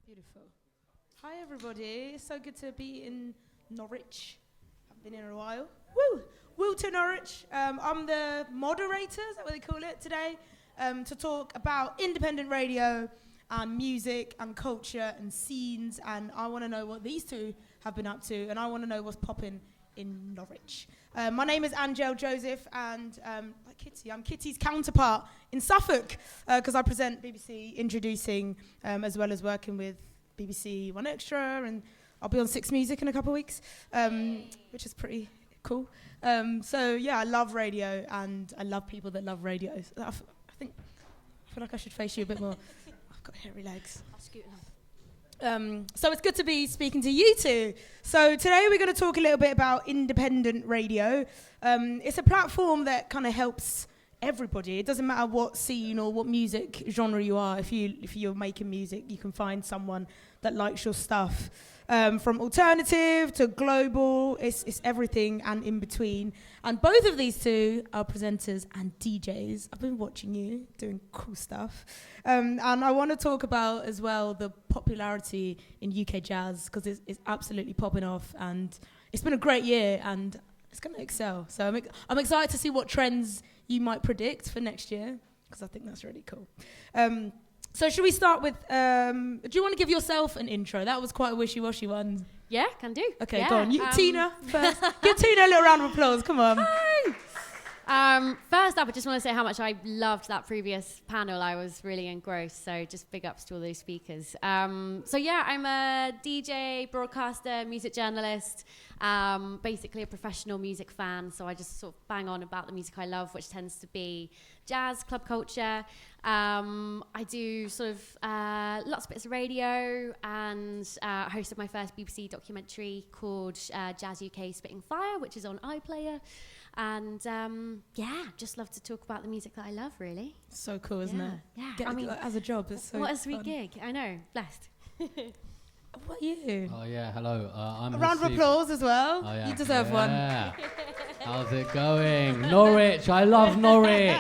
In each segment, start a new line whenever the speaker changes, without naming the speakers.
Beautiful. Hi, everybody. It's so good to be in Norwich. I've been here a while. Woo! Woo to Norwich. I'm the moderator, is that what they call it, today, to talk about independent radio and music and culture and scenes. And I want to know what these two have been up to, and I want to know what's popping in Norwich. My name is Angelle Joseph, and like Kitty, I'm Kitty's counterpart in Suffolk, because I present BBC Introducing, as well as working with BBC One Extra, and I'll be on Six Music in a couple of weeks, which is pretty cool. So yeah, I love radio, and I love people that love radio. So I feel like I should face you a bit more. I've got hairy legs.
I'll scoot along.
So it's good to be speaking to you two. So today we're going to talk a little bit about independent radio. It's a platform that kind of helps everybody. It doesn't matter what scene or what music genre you are. If you're making music, you can find someone that likes your stuff. From alternative to global, it's everything and in between. And both of these two are presenters and DJs. I've been watching you doing cool stuff. And I want to talk about as well the popularity in UK jazz, because it's absolutely popping off, and it's been a great year and it's going to excel. So I'm excited to see what trends you might predict for next year, because I think that's really cool. So should we start with, do you want to give yourself an intro? That was quite a wishy-washy one.
Yeah, can do.
Okay,
yeah.
go on. Tina first. Give Tina a little round of applause. Come on.
First up, I just want to say how much I loved that previous panel. I was really engrossed, so just big ups to all those speakers. So yeah, I'm a DJ, broadcaster, music journalist, basically a professional music fan, so I just sort of bang on about the music I love, which tends to be jazz, club culture. I do sort of lots of bits of radio, and hosted my first BBC documentary called Jazz UK Spitting Fire, which is on iPlayer. And yeah, just love to talk about the music that I love, really.
So cool, isn't it?
Yeah,
I mean, as a job, it's so
what a sweet
fun.
gig. I know, blessed.
What are you?
Oh yeah, hello. I'm
A round of
Haseeb.
applause as well.
Oh, yeah.
You deserve one.
How's it going? Norwich, I love Norwich.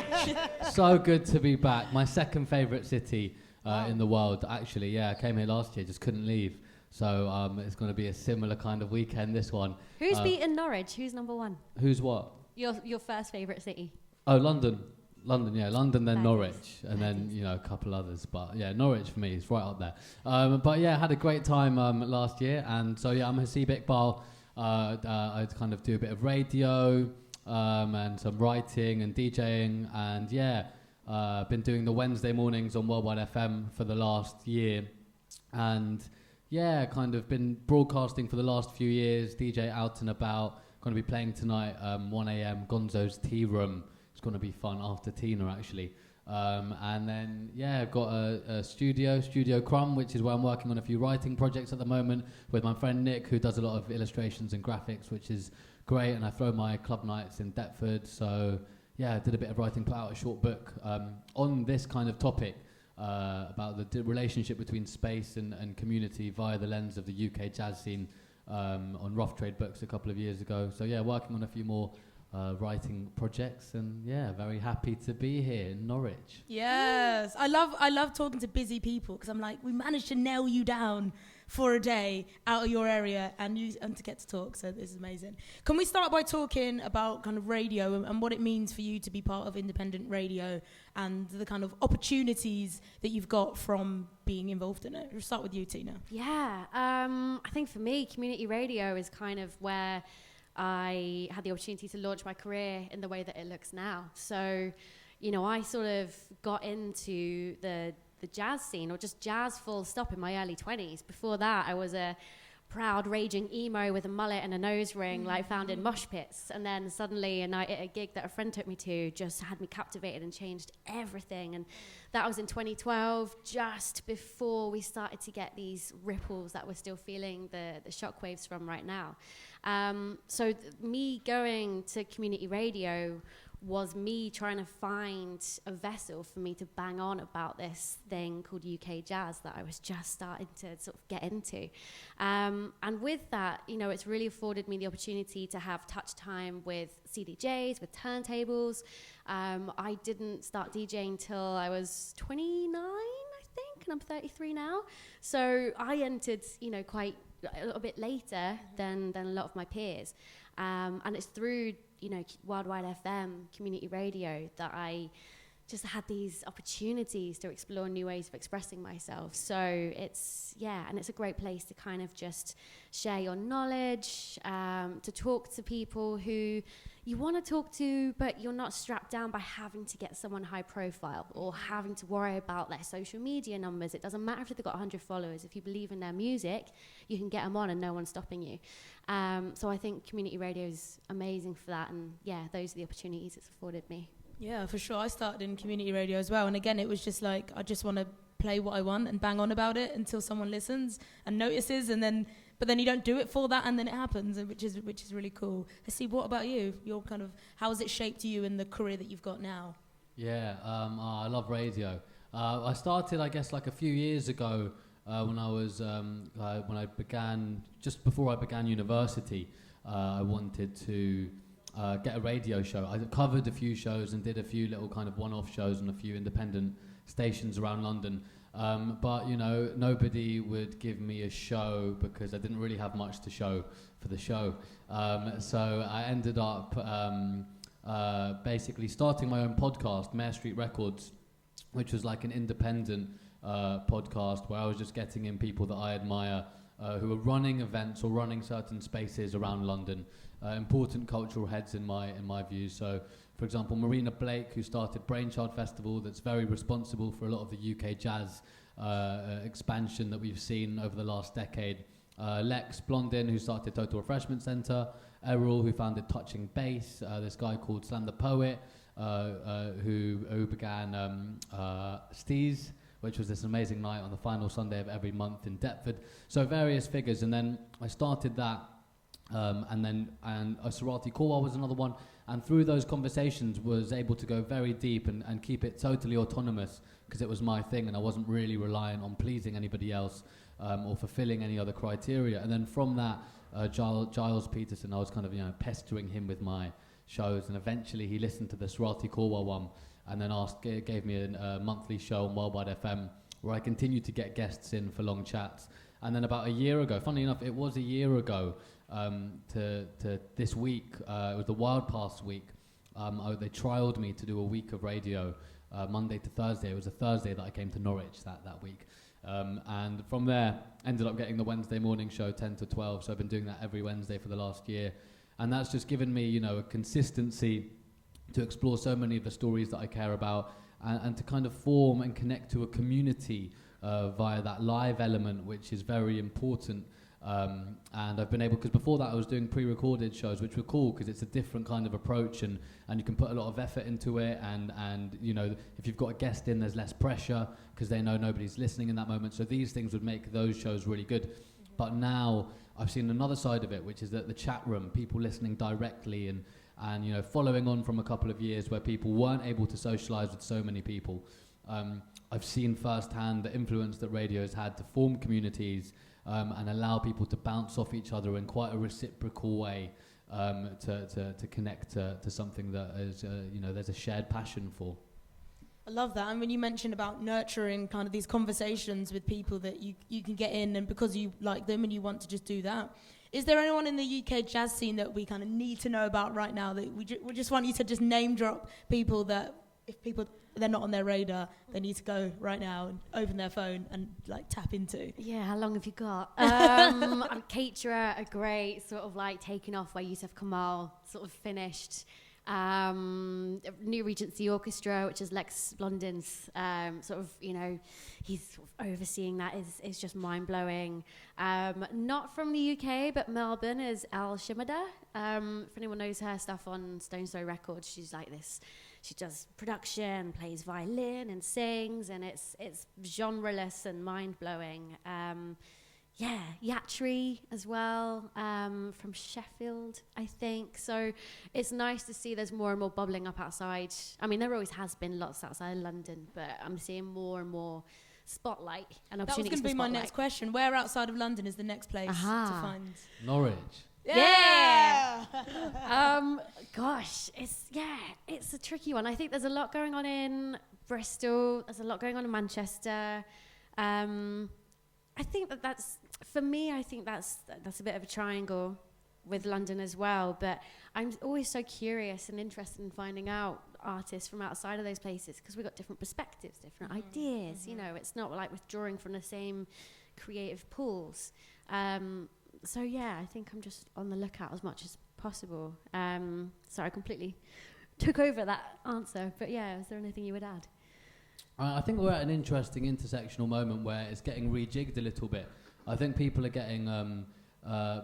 So good to be back. My second favourite city in the world, actually. Yeah, I came here last year, just couldn't leave. So it's going to be a similar kind of weekend, this one.
Who's beaten Norwich? Who's number one?
Who's what?
Your first favourite city.
Oh, London, yeah, London, then
Nice.
Norwich, and then a couple others. But yeah, Norwich for me is right up there. But yeah, had a great time last year, and so yeah, I'm Haseeb Iqbal. I kind of do a bit of radio and some writing and DJing, and yeah, been doing the Wednesday mornings on Worldwide FM for the last year, and yeah, kind of been broadcasting for the last few years. DJ out and about. Going to be playing tonight, 1 a.m. Gonzo's Tea Room. It's going to be fun after Tina, actually. And then, yeah, I've got a Studio Crumb, which is where I'm working on a few writing projects at the moment with my friend Nick, who does a lot of illustrations and graphics, which is great. And I throw my club nights in Deptford. So, yeah, I did a bit of writing, put out a short book on this kind of topic about the relationship between space and community via the lens of the UK jazz scene. On Rough Trade Books a couple of years ago. So yeah, working on a few more writing projects, and yeah, very happy to be here in Norwich.
Yes, I love talking to busy people, because I'm like, we managed to nail you down for a day out of your area and to get to talk. So this is amazing. Can we start by talking about kind of radio and what it means for you to be part of independent radio and the kind of opportunities that you've got from being involved in it? We'll start with you, Tina.
Yeah, I think for me, community radio is kind of where I had the opportunity to launch my career in the way that it looks now. So, I sort of got into the jazz scene, or just jazz full stop, in my early 20s. Before that, I was a proud raging emo with a mullet and a nose ring, like found in mosh pits. And then suddenly a night at a gig that a friend took me to just had me captivated and changed everything. And that was in 2012, just before we started to get these ripples that we're still feeling the shockwaves from right now. So me going to community radio was me trying to find a vessel for me to bang on about this thing called UK jazz that I was just starting to sort of get into. And with that, it's really afforded me the opportunity to have touch time with CDJs, with turntables. I didn't start DJing till I was 29, I think. and I'm 33 now. So I entered, quite a little bit later than a lot of my peers. And it's through, Worldwide FM, community radio, that I just had these opportunities to explore new ways of expressing myself. So it's a great place to kind of just share your knowledge, to talk to people who you want to talk to, but you're not strapped down by having to get someone high profile or having to worry about their social media numbers. It doesn't matter if they've got 100 followers. If you believe in their music, you can get them on and no one's stopping you. So I think community radio is amazing for that. And those are the opportunities it's afforded me.
Yeah, for sure. I started in community radio as well. And again, it was just like, I just want to play what I want and bang on about it until someone listens and notices. But then you don't do it for that, and then it happens, which is really cool. Haseeb, what about you? How has it shaped you in the career that you've got now?
Yeah, I love radio. I started, I guess, like a few years ago when I began, just before I began university. I wanted to get a radio show. I covered a few shows and did a few little kind of one-off shows on a few independent stations around London. But nobody would give me a show because I didn't really have much to show for the show. So I ended up basically starting my own podcast, Mare Street Records, which was like an independent podcast where I was just getting in people that I admire who are running events or running certain spaces around London, important cultural heads in my view. So, for example, Marina Blake, who started Brainchild Festival, that's very responsible for a lot of the UK jazz expansion that we've seen over the last decade. Lex Blondin, who started Total Refreshment Centre. Errol, who founded Touching Bass. This guy called Slam the Poet, who began Steez, which was this amazing night on the final Sunday of every month in Deptford. So various figures, and then I started that, and Sarati Korwal was another one, and through those conversations was able to go very deep and keep it totally autonomous, because it was my thing and I wasn't really reliant on pleasing anybody else or fulfilling any other criteria. And then from that, Giles Peterson, I was kind of pestering him with my shows, and eventually he listened to the Sarati Korwal one and then gave me a monthly show on Worldwide FM where I continued to get guests in for long chats. And then about a year ago, funnily enough, it was a year ago to this week, it was the Wild Pass week, they trialled me to do a week of radio, Monday to Thursday. It was a Thursday that I came to Norwich that week. And from there, ended up getting the Wednesday morning show 10 to 12, so I've been doing that every Wednesday for the last year. And that's just given me, a consistency to explore so many of the stories that I care about, and to kind of form and connect to a community via that live element, which is very important. And I've been able, because before that I was doing pre-recorded shows, which were cool because it's a different kind of approach, and you can put a lot of effort into it, and if you've got a guest in, there's less pressure because they know nobody's listening in that moment. So these things would make those shows really good. Mm-hmm. But now I've seen another side of it, which is that the chat room, people listening directly, and following on from a couple of years where people weren't able to socialise with so many people. I've seen firsthand the influence that radio has had to form communities and allow people to bounce off each other in quite a reciprocal way, to connect to something that is, there's a shared passion for.
I love that. And when you mentioned about nurturing kind of these conversations with people that you can get in, and because you like them and you want to just do that, is there anyone in the UK jazz scene that we kind of need to know about right now, that we just want you to just name drop people that if people they're not on their radar, they need to go right now and open their phone and like tap into?
Yeah, how long have you got? Caterer, a great sort of like taking off where Yusuf Kamal sort of finished. New Regency Orchestra, which is Lex Blondin's sort of, he's sort of overseeing that, is just mind-blowing. Not from the UK, but Melbourne, is Al Shimada. If anyone knows her stuff on Stone Throw Records, she's like this. She does production, plays violin and sings, and it's genreless and mind-blowing. Yatri as well, from Sheffield, I think. So it's nice to see there's more and more bubbling up outside. I mean, there always has been lots outside London, but I'm seeing more and more spotlight and opportunities. That was
going to be my next question. Where outside of London is the next place to find?
Norwich.
Yeah.
Gosh, it's a tricky one. I think there's a lot going on in Bristol. There's a lot going on in Manchester. I think that's for me. I think that's a bit of a triangle with London as well. But I'm always so curious and interested in finding out artists from outside of those places, because we've got different perspectives, different ideas. You know, it's not like withdrawing from the same creative pools. So yeah, I think I'm just on the lookout as much as possible. So I completely took over that answer. But yeah, is there anything you would add?
I think we're at an interesting intersectional moment where it's getting rejigged a little bit. I think people are getting,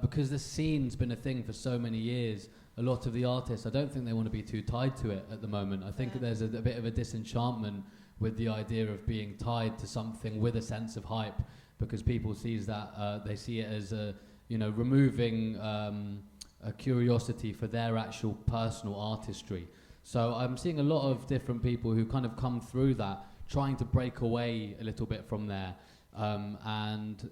because the scene's been a thing for so many years, a lot of the artists, I don't think they want to be too tied to it at the moment. I think there's a bit of a disenchantment with the idea of being tied to something with a sense of hype, because people sees that, they see it as removing a curiosity for their actual personal artistry. So I'm seeing a lot of different people who kind of come through that, trying to break away a little bit from there. And,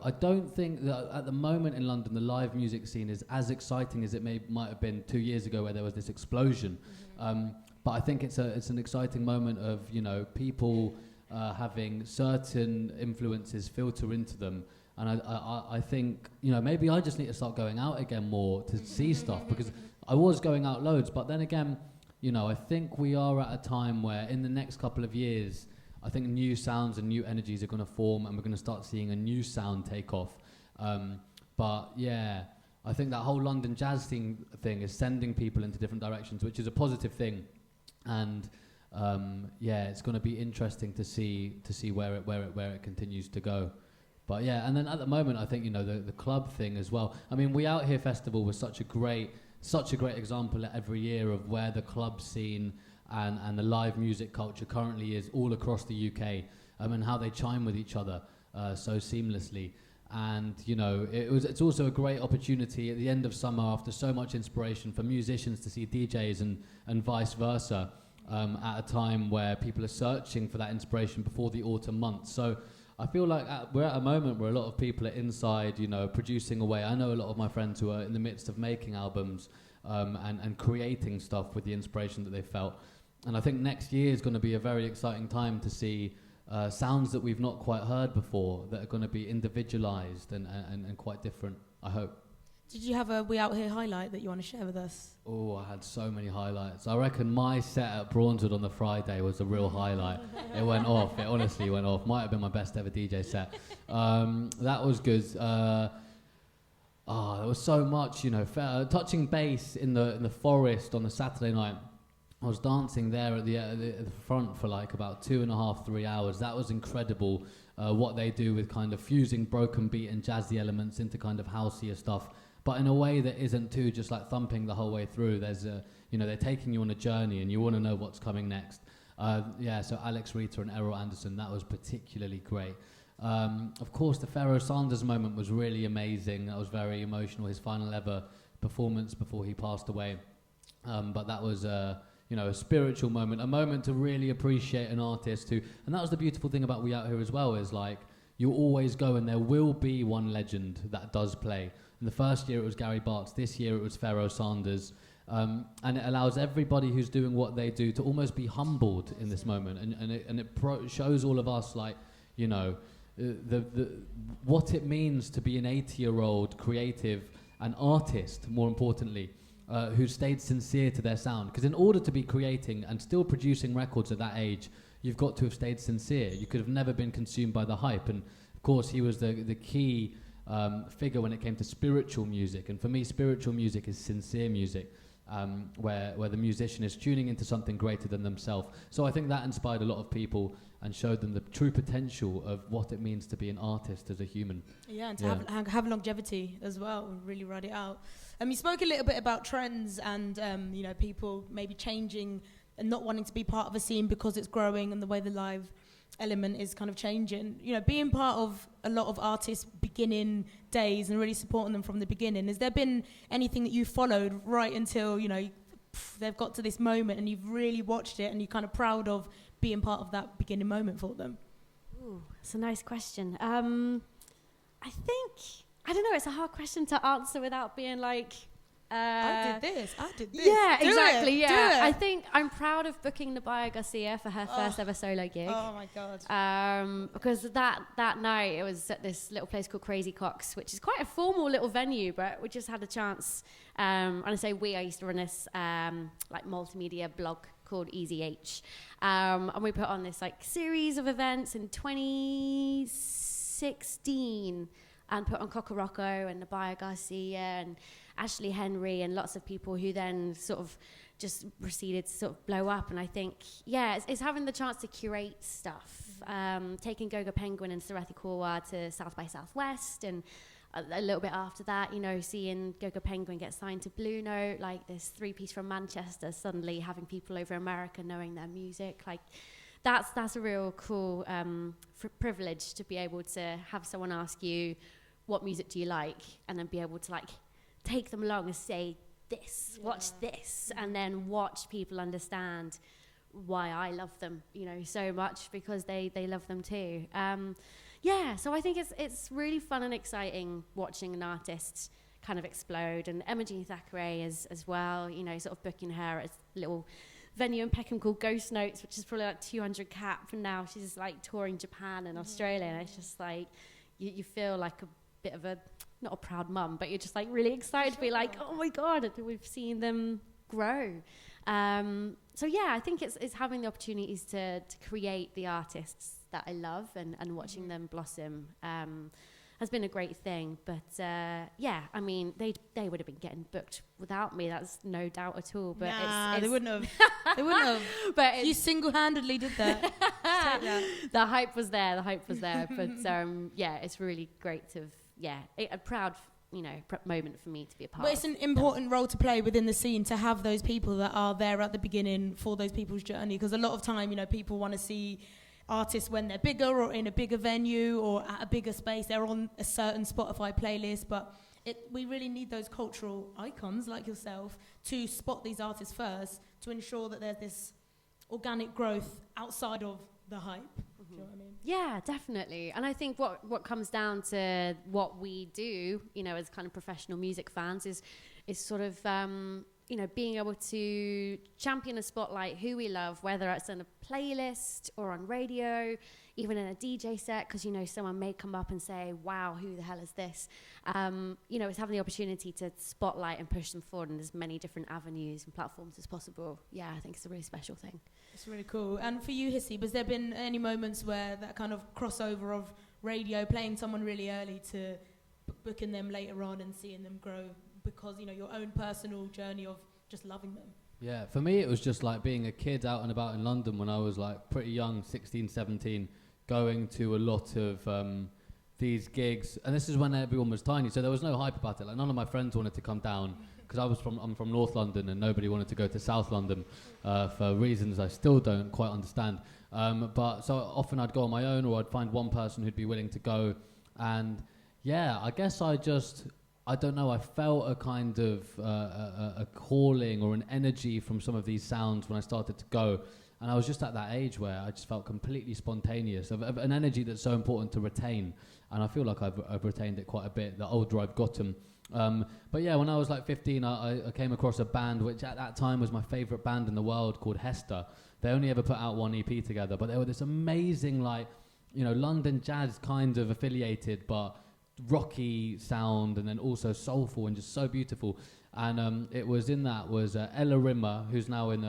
I don't think that at the moment in London, the live music scene is as exciting as it might have been 2 years ago, where there was this explosion. But I think it's an exciting moment of, people having certain influences filter into them. And I think, maybe I just need to start going out again more to see stuff, because I was going out loads. But then again, I think we are at a time where in the next couple of years, I think new sounds and new energies are going to form, and we're going to start seeing a new sound take off. But yeah, I think that whole London jazz thing is sending people into different directions, which is a positive thing. And it's going to be interesting to see where it continues to go. But yeah, and then at the moment, I think the club thing as well. I mean, We Out Here Festival was such a great example every year of where the club scene and the live music culture currently is all across the UK, and how they chime with each other so seamlessly. And it's also a great opportunity at the end of summer, after so much inspiration, for musicians to see DJs and vice versa, at a time where people are searching for that inspiration before the autumn months. So I feel like we're at a moment where a lot of people are inside, producing away. I know a lot of my friends who are in the midst of making albums and creating stuff with the inspiration that they felt. And I think next year is going to be a very exciting time to see sounds that we've not quite heard before, that are going to be individualized and quite different, I hope.
Did you have a We Out Here highlight that you want to share with us?
Oh, I had so many highlights. I reckon my set at Braunswood on the Friday was a real highlight. It went off. It honestly went off. Might have been my best ever DJ set. That was good. There was so much, touching bass in the forest on the Saturday night. I was dancing there at the front for like about 2.5, 3 hours. That was incredible. What they do with kind of fusing broken beat and jazzy elements into kind of houseier stuff, but in a way that isn't too just like thumping the whole way through. There's they're taking you on a journey, and you want to know what's coming next. So Alex Rita and Errol Anderson, that was particularly great. Of course, the Pharoah Sanders moment was really amazing. That was very emotional. His final ever performance before he passed away. But that was a spiritual moment, a moment to really appreciate an artist who, and that was the beautiful thing about We Out Here as well, is like, you always go and there will be one legend that does play. In the first year it was Gary Bartz, this year it was Pharoah Sanders, and it allows everybody who's doing what they do to almost be humbled in this moment, and it shows all of us, like, what it means to be an 80-year-old creative, an artist, more importantly, who stayed sincere to their sound. Because in order to be creating and still producing records at that age, you've got to have stayed sincere. You could have never been consumed by the hype. And of course, he was the key figure when it came to spiritual music. And for me, spiritual music is sincere music, where the musician is tuning into something greater than themselves. So I think that inspired a lot of people and showed them the true potential of what it means to be an artist as a human.
Yeah, and to have longevity as well, and really ride it out. You spoke a little bit about trends and people maybe changing and not wanting to be part of a scene because it's growing and the way the live element is kind of changing. Being part of a lot of artists' beginning days and really supporting them from the beginning, has there been anything that you followed right until they've got to this moment and you've really watched it and you're kind of proud of being part of that beginning moment for them?
Ooh, that's a nice question. I don't know, it's a hard question to answer without being like
I did this.
Yeah,
Do
exactly.
it.
Yeah,
Do it.
I think I'm proud of booking Nabaya Garcia for her first ever solo gig.
Oh my god.
Because that night it was at this little place called Crazy Cox, which is quite a formal little venue, but we just had a chance. And I say I used to run this like multimedia blog called Easy H, and we put on this like series of events in 2016, and put on Coco Rocco and Nabaya Garcia and Ashley Henry and lots of people who then sort of just proceeded to sort of blow up. And I think, it's having the chance to curate stuff, taking Goga Penguin and Sarathi Korwa to South by Southwest, and a little bit after that, seeing Goga Penguin get signed to Blue Note, like this 3-piece from Manchester, suddenly having people over America knowing their music, like that's a real cool privilege to be able to have someone ask you, what music do you like? And then be able to like take them along and say this, watch this, and then watch people understand why I love them, so much, because they love them too. So I think it's really fun and exciting watching an artist kind of explode, and Emma Jean Thackeray as well, sort of booking her at a little venue in Peckham called Ghost Notes, which is probably like 200 cap, and now she's like touring Japan and Australia, and it's just like you feel like a bit of a, not a proud mum, but you're just like really excited to be like, oh my god, we've seen them grow. I think it's having the opportunities to create the artists that I love, and watching them blossom has been a great thing. But I mean, they would have been getting booked without me, that's no doubt at all. But
it's they wouldn't have. They wouldn't have.
But
you single-handedly did that.
The hype was there. But it's really great to a proud moment for me to be a part of.
But it's an important role to play within the scene, to have those people that are there at the beginning for those people's journey, because a lot of time, people want to see artists when they're bigger or in a bigger venue or at a bigger space. They're on a certain Spotify playlist, but we really need those cultural icons like yourself to spot these artists first, to ensure that there's this organic growth outside of the hype. Do you know what I mean?
Yeah, definitely. And I think what comes down to what we do, as kind of professional music fans is sort of being able to champion a spotlight who we love, whether it's on a playlist or on radio, even in a DJ set, because someone may come up and say, wow, who the hell is this? It's having the opportunity to spotlight and push them forward in as many different avenues and platforms as possible. Yeah, I think it's a really special thing.
It's really cool. And for you, Haseeb, has there been any moments where that kind of crossover of radio, playing someone really early to booking them later on and seeing them grow, because your own personal journey of just loving them?
Yeah, for me it was just like being a kid out and about in London when I was like pretty young, 16, 17, going to a lot of these gigs, and this is when everyone was tiny, so there was no hype about it. Like, none of my friends wanted to come down, because I'm from North London, and nobody wanted to go to South London for reasons I still don't quite understand. But so often I'd go on my own, or I'd find one person who'd be willing to go, and I guess I don't know, I felt a kind of a calling or an energy from some of these sounds when I started to go. And I was just at that age where I just felt completely spontaneous, of an energy that's so important to retain. And I feel like I've retained it quite a bit, the older I've gotten. But when I was like 15, I came across a band which at that time was my favourite band in the world, called Hester. They only ever put out one EP together, but they were this amazing, London jazz kind of affiliated, but rocky sound, and then also soulful and just so beautiful. And it was in that was Ella Rimmer, who's now in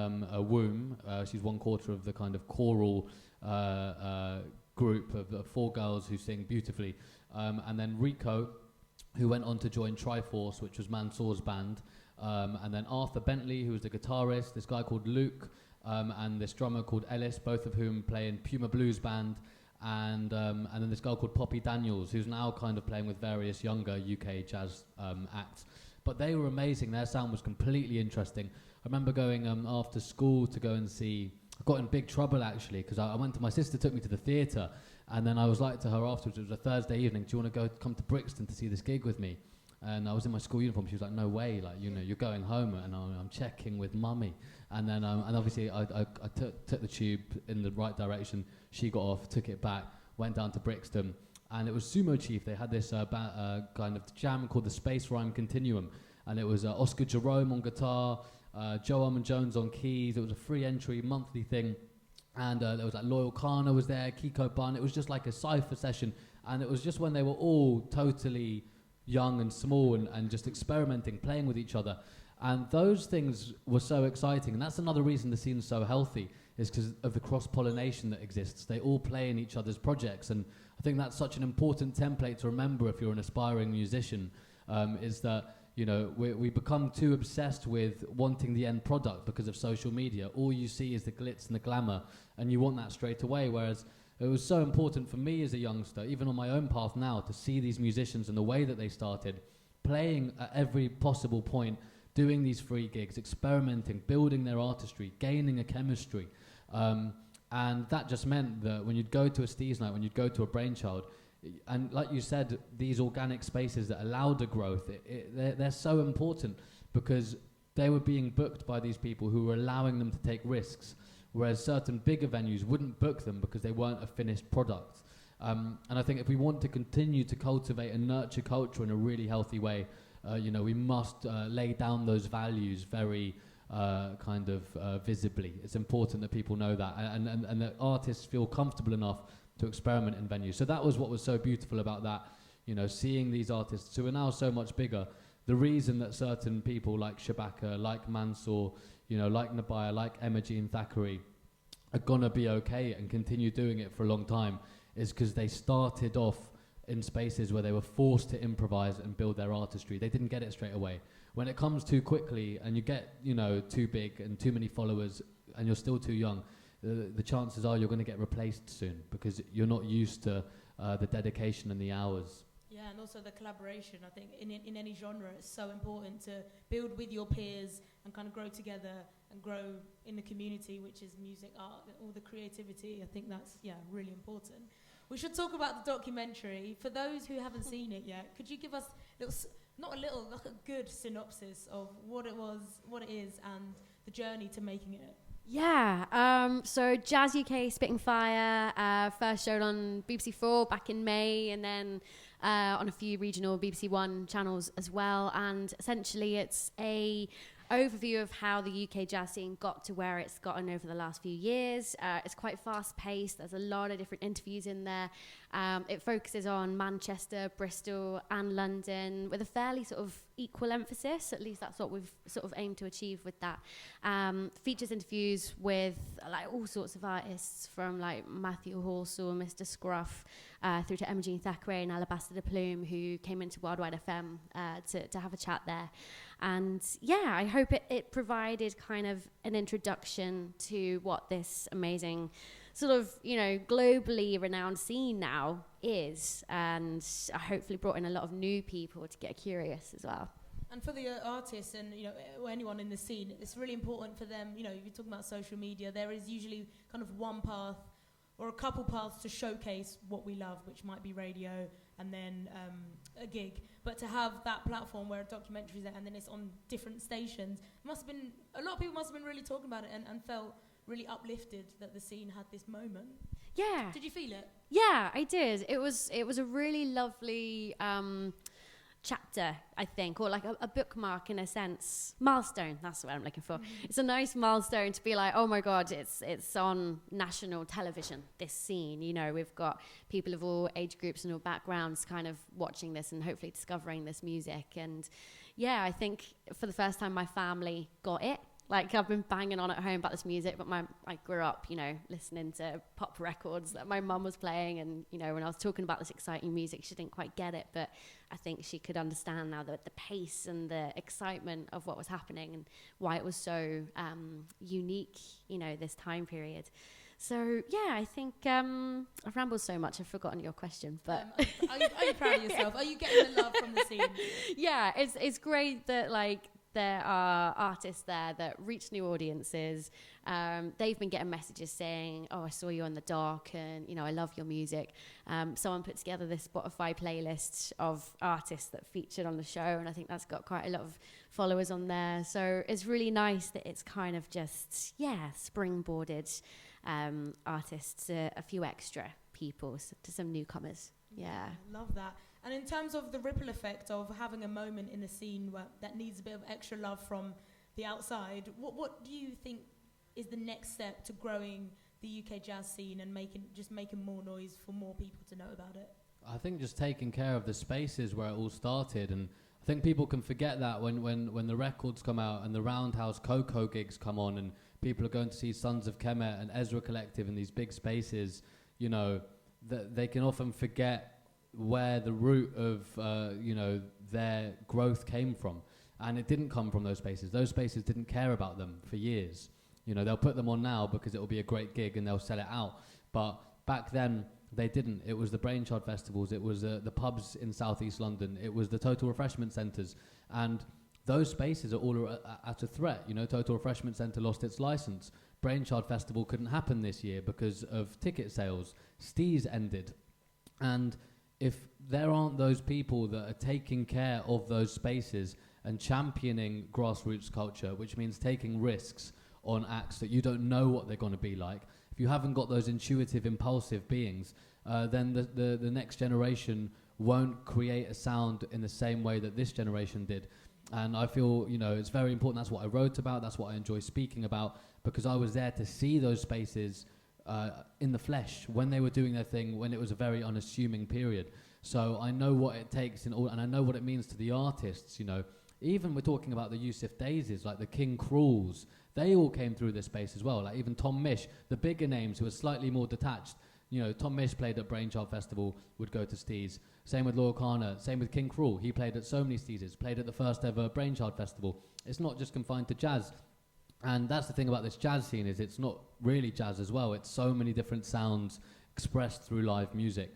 Womb. She's one quarter of the kind of choral group of 4 girls who sing beautifully. And then Rico, who went on to join Triforce, which was Mansour's band. And then Arthur Bentley, who was the guitarist, this guy called Luke, and this drummer called Ellis, both of whom play in Puma Blues Band. And then this girl called Poppy Daniels, who's now kind of playing with various younger UK jazz acts. But they were amazing. Their sound was completely interesting. I remember going after school to go and see... I got in big trouble, actually, because my sister took me to the theatre, and then I was like to her afterwards, it was a Thursday evening, do you want to come to Brixton to see this gig with me? And I was in my school uniform. She was like, no way, you're going home. And I'm checking with mummy. And then, and obviously I took the tube in the right direction. She got off, took it back, went down to Brixton. And it was Sumo Chief. They had this kind of jam called the Space Rhyme Continuum. and it was Oscar Jerome on guitar, Joe Armand Jones on keys. It was a free entry monthly thing, and there was like Loyal Kana was there, Kiko Bun. It was just like a cypher session, and it was just when they were all totally young and small and just experimenting, playing with each other. And those things were so exciting, and that's another reason the scene's so healthy, is because of the cross-pollination that exists. They all play in each other's projects, and I think that's such an important template to remember if you're an aspiring musician, is that, you know, we become too obsessed with wanting the end product because of social media. All you see is the glitz and the glamour, and you want that straight away, whereas it was so important for me as a youngster, even on my own path now, to see these musicians and the way that they started, playing at every possible point, doing these free gigs, experimenting, building their artistry, gaining a chemistry. And that just meant that when you'd go to a Steve's night, when you'd go to a Brainchild, and like you said, these organic spaces that allowed the growth, they're so important because they were being booked by these people who were allowing them to take risks, whereas certain bigger venues wouldn't book them because they weren't a finished product. And I think if we want to continue to cultivate and nurture culture in a really healthy way, you know, we must lay down those values very visibly. It's important that people know that, and that artists feel comfortable enough to experiment in venues. So that was what was so beautiful about that, you know, seeing these artists who are now so much bigger. The reason that certain people like Shabaka, like Mansour, you know, like Nabaya, like Emma Jean Thackeray are gonna be okay and continue doing it for a long time is because they started off in spaces where they were forced to improvise and build their artistry. They didn't get it straight away. When it comes too quickly and you get, you know, too big and too many followers and you're still too young, the chances are you're going to get replaced soon because you're not used to the dedication and the hours.
Yeah, and also the collaboration. I think in any genre, it's so important to build with your peers and kind of grow together and grow in the community, which is music, art, all the creativity. I think that's, really important. We should talk about the documentary. For those who haven't seen it yet, could you give us like a good synopsis of what it was, what it is, and the journey to making it?
Yeah, so Jazz UK Spitting Fire first showed on BBC 4 back in May, and then on a few regional BBC One channels as well. And essentially it's a overview of how the UK jazz scene got to where it's gotten over the last few years. It's quite fast paced. There's a lot of different interviews in there. It focuses on Manchester, Bristol and London with a fairly sort of equal emphasis. At least that's what we've sort of aimed to achieve with that. Features interviews with like all sorts of artists, from like Matthew Halsall, Mr. Scruff, through to Emma Jean Thackeray and Alabaster de Plume, who came into Worldwide FM to have a chat there. And yeah, I hope it provided kind of an introduction to what this amazing sort of, you know, globally renowned scene now is, and hopefully brought in a lot of new people to get curious as well.
And for the artists and, you know, or anyone in the scene, it's really important for them, you know, you're talking about social media, there is usually kind of one path or a couple paths to showcase what we love, which might be radio and then a gig. But to have that platform where a documentary is there and then it's on different stations, a lot of people must have been really talking about it and felt really uplifted that the scene had this moment.
Yeah.
Did you feel it? Yeah,
I did. It was a really lovely chapter, I think, or like a bookmark in a sense. Milestone, that's what I'm looking for. It's a nice milestone to be like, oh my God, it's on national television, this scene. You know, we've got people of all age groups and all backgrounds kind of watching this and hopefully discovering this music. And yeah, I think for the first time my family got it. Like, I've been banging on at home about this music, but I grew up, you know, listening to pop records that my mum was playing. And, you know, when I was talking about this exciting music, she didn't quite get it. But I think she could understand now the pace and the excitement of what was happening and why it was so unique, you know, this time period. So, yeah, I think I've rambled so much, I've forgotten your question. But
are you proud of yourself? Are you getting the love from the scene?
Yeah, it's great that, like, there are artists there that reach new audiences. They've been getting messages saying, oh, I saw you on The Doc and, you know, I love your music. Someone put together this Spotify playlist of artists that featured on the show, and I think that's got quite a lot of followers on there. So it's really nice that it's kind of just, springboarded artists to a few extra people, to some newcomers. Yeah.
Love that. And in terms of the ripple effect of having a moment in the scene that needs a bit of extra love from the outside, what do you think is the next step to growing the UK jazz scene and making more noise for more people to know about it?
I think just taking care of the spaces where it all started, and I think people can forget that when the records come out and the Roundhouse Coco gigs come on and people are going to see Sons of Kemet and Ezra Collective in these big spaces, you know, they can often forget where the root of, their growth came from. And it didn't come from those spaces. Those spaces didn't care about them for years. You know, they'll put them on now because it will be a great gig and they'll sell it out. But back then, they didn't. It was the Brainchild festivals. It was the pubs in southeast London. It was the Total Refreshment Centres. And those spaces are all at a threat. You know, Total Refreshment Centre lost its licence. Brainchild Festival couldn't happen this year because of ticket sales. Steez ended. And if there aren't those people that are taking care of those spaces and championing grassroots culture, which means taking risks on acts that you don't know what they're going to be like, if you haven't got those intuitive, impulsive beings, then the next generation won't create a sound in the same way that this generation did. And I feel, you know, it's very important. That's what I wrote about. That's what I enjoy speaking about, because I was there to see those spaces in the flesh when they were doing their thing, when it was a very unassuming period. So I know what it takes and I know what it means to the artists, you know. Even we're talking about the Yusuf Daisies, like the King Cruels, they all came through this space as well. Like even Tom Misch, the bigger names who are slightly more detached. You know, Tom Misch played at Brainchild Festival, would go to Steez. Same with Loyal Kana, same with King Cruel. He played at so many Steezes, played at the first ever Brainchild Festival. It's not just confined to jazz. And that's the thing about this jazz scene, is it's not really jazz as well. It's so many different sounds expressed through live music.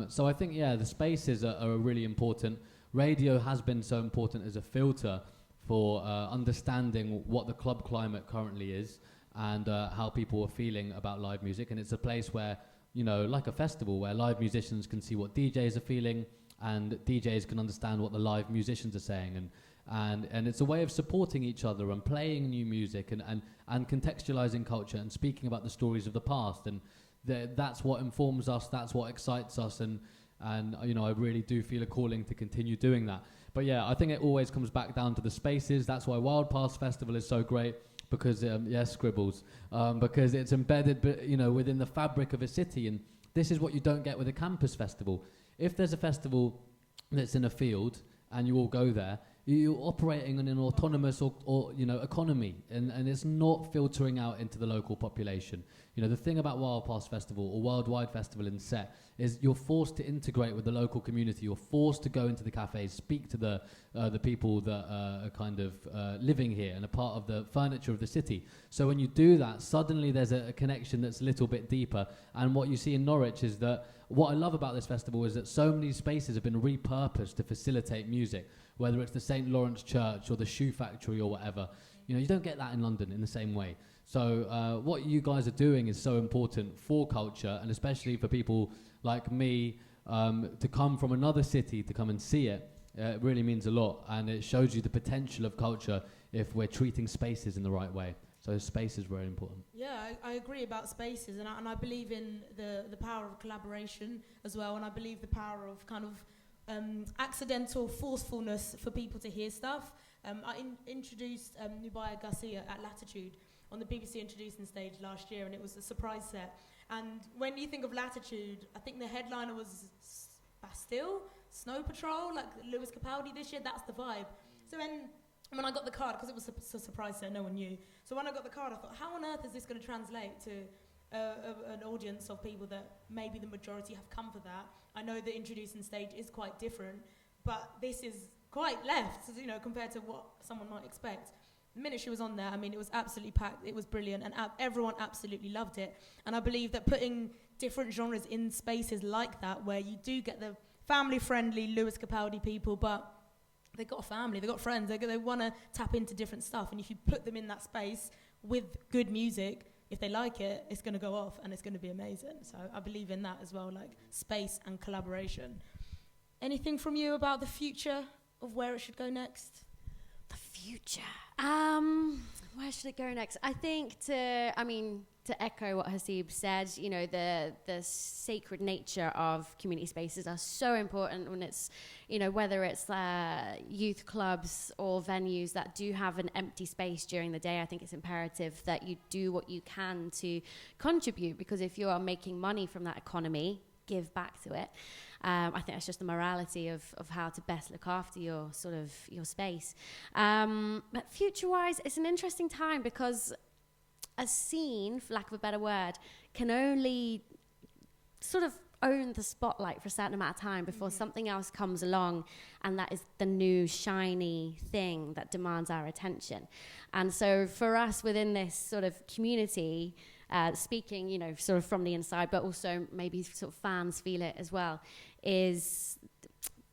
So I think, the spaces are really important. Radio has been so important as a filter for understanding what the club climate currently is and how people are feeling about live music. And it's a place where, you know, like a festival, where live musicians can see what DJs are feeling and DJs can understand what the live musicians are saying. And it's a way of supporting each other and playing new music and contextualizing culture and speaking about the stories of the past. And that's what informs us, that's what excites us. And you know, I really do feel a calling to continue doing that. But yeah, I think it always comes back down to the spaces. That's why Wild Past Festival is so great, because scribbles, because it's embedded, you know, within the fabric of a city. And this is what you don't get with a campus festival. If there's a festival that's in a field and you all go there, you're operating in an autonomous or you know, economy, and it's not filtering out into the local population. You know, the thing about Wild Past Festival or Worldwide Festival in Set is you're forced to integrate with the local community. You're forced to go into the cafes, speak to the people that are kind of living here and a part of the furniture of the city. So when you do that, suddenly there's a connection that's a little bit deeper. And what you see in Norwich is that what I love about this festival is that so many spaces have been repurposed to facilitate music, whether it's the St. Lawrence Church or the Shoe Factory or whatever. You know, you don't get that in London in the same way. So what you guys are doing is so important for culture, and especially for people like me to come from another city to come and see it. It really means a lot, and it shows you the potential of culture if we're treating spaces in the right way. So space is very important.
Yeah, I agree about spaces, and I believe in the power of collaboration as well, and I believe the power of kind of accidental forcefulness for people to hear stuff. I introduced Nubaya Garcia at Latitude on the BBC Introducing Stage last year, and it was a surprise set. And when you think of Latitude, I think the headliner was Bastille, Snow Patrol, like Lewis Capaldi this year. That's the vibe. So when I got the card, because it was a surprise set, no one knew. So when I got the card, I thought, how on earth is this going to translate to an audience of people that maybe the majority have come for that? I know the Introducing Stage is quite different, but this is quite left, you know, compared to what someone might expect. The minute she was on there, I mean, it was absolutely packed. It was brilliant, and everyone absolutely loved it. And I believe that putting different genres in spaces like that, where you do get the family-friendly Lewis Capaldi people, but they've got a family, they've got friends, they want to tap into different stuff. And if you put them in that space with good music, if they like it, it's going to go off and it's going to be amazing. So I believe in that as well, like space and collaboration. Anything from you about the future of where it should go next?
The future. Where should it go next? I think to echo what Haseeb said, you know, the sacred nature of community spaces are so important when it's, you know, whether it's youth clubs or venues that do have an empty space during the day. I think it's imperative that you do what you can to contribute, because if you are making money from that economy, give back to it. I think that's just the morality of how to best look after your space. But future-wise, it's an interesting time, because a scene, for lack of a better word, can only sort of own the spotlight for a certain amount of time before something else comes along, and that is the new shiny thing that demands our attention. And so for us within this sort of community, speaking, you know, sort of from the inside, but also maybe sort of fans feel it as well, is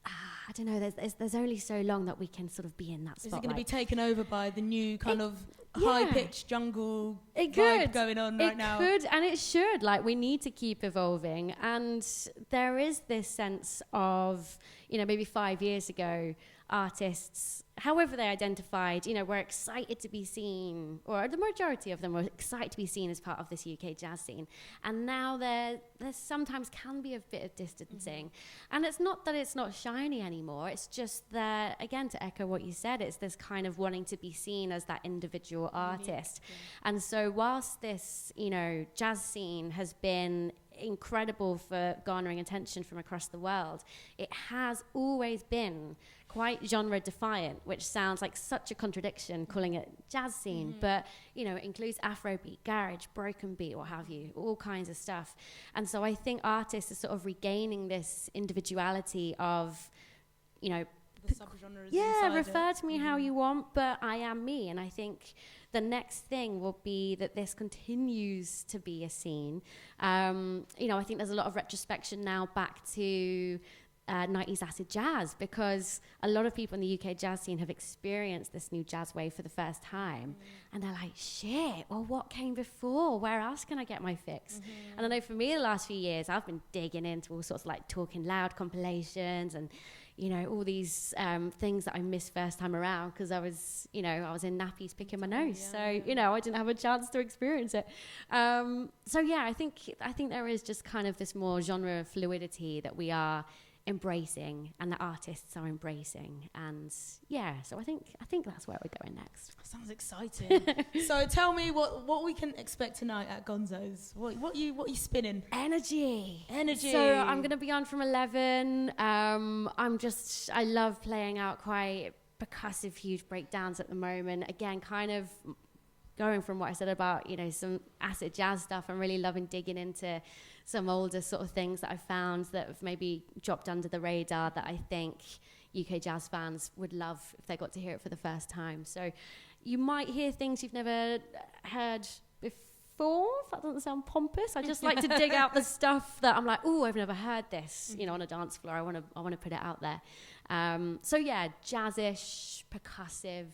I don't know, there's only so long that we can sort of be in that spotlight.
Is it going to be taken over by the new kind of
yeah.
high-pitched jungle
It
vibe
could.
going on right now?
It could, and it should. Like, we need to keep evolving. And there is this sense of, you know, maybe 5 years ago, artists, however they identified, you know, were excited to be seen, or the majority of them were excited to be seen as part of this UK jazz scene. And now there sometimes can be a bit of distancing. And it's not that it's not shiny anymore. It's just that, again, to echo what you said, it's this kind of wanting to be seen as that individual artist. Yeah. And so whilst this, you know, jazz scene has been incredible for garnering attention from across the world, it has always been quite genre defiant, which sounds like such a contradiction calling it jazz scene, but you know, it includes Afrobeat, garage, broken beat, what have you, all kinds of stuff. And so I think artists are sort of regaining this individuality of, you know,
the subgenres.
Yeah, refer to me how you want, but I am me. And I think the next thing will be that this continues to be a scene. You know, I think there's a lot of retrospection now back to 90s acid jazz, because a lot of people in the UK jazz scene have experienced this new jazz wave for the first time, and they're like, shit, well, what came before? Where else can I get my fix? And I know for me the last few years I've been digging into all sorts of like Talking Loud compilations and, you know, all these things that I missed first time around because I was in nappies picking my nose. So, you know, I didn't have a chance to experience it. So yeah, I think there is just kind of this more genre fluidity that we are embracing, and the artists are embracing, and yeah, so I think that's where we're going next.
Sounds exciting. So tell me what we can expect tonight at Gonzo's. What you spinning?
Energy.
So
I'm gonna be on from 11. I love playing out quite percussive, huge breakdowns at the moment. Again, kind of going from what I said about, you know, some acid jazz stuff. I'm really loving digging into some older sort of things that I found that have maybe dropped under the radar that I think UK jazz fans would love if they got to hear it for the first time. So you might hear things you've never heard before. If that doesn't sound pompous, I just like to dig out the stuff that I'm like, oh, I've never heard this, you know, on a dance floor. I want to put it out there. So yeah, jazzish, percussive.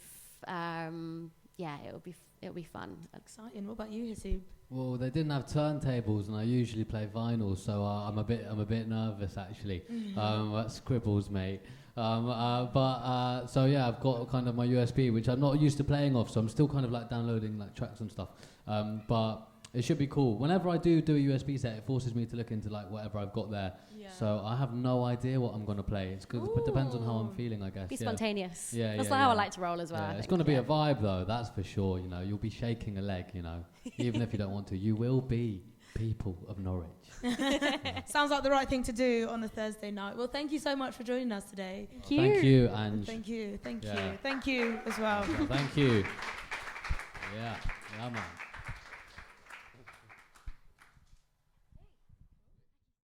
Yeah, it'll be fun.
Exciting. What about you, Haseeb?
Well, they didn't have turntables, and I usually play vinyl, so I'm a bit nervous actually. That scribbles, mate. So yeah, I've got kind of my USB, which I'm not used to playing off, so I'm still kind of like downloading like tracks and stuff. But it should be cool. Whenever I do a USB set, it forces me to look into like whatever I've got there. Yeah. So I have no idea what I'm going to play. It's good, but it depends on how I'm feeling, I guess.
Be spontaneous.
Yeah,
that's how I like to roll as well.
Yeah, it's going to be a vibe though, that's for sure. You know, you'll be shaking a leg, you know, even if you don't want to. You will be people of Norwich.
Sounds like the right thing to do on a Thursday night. Well, thank you so much for joining us today.
Thank you.
Thank you, and
thank you as well.
Thank you. Yeah, man.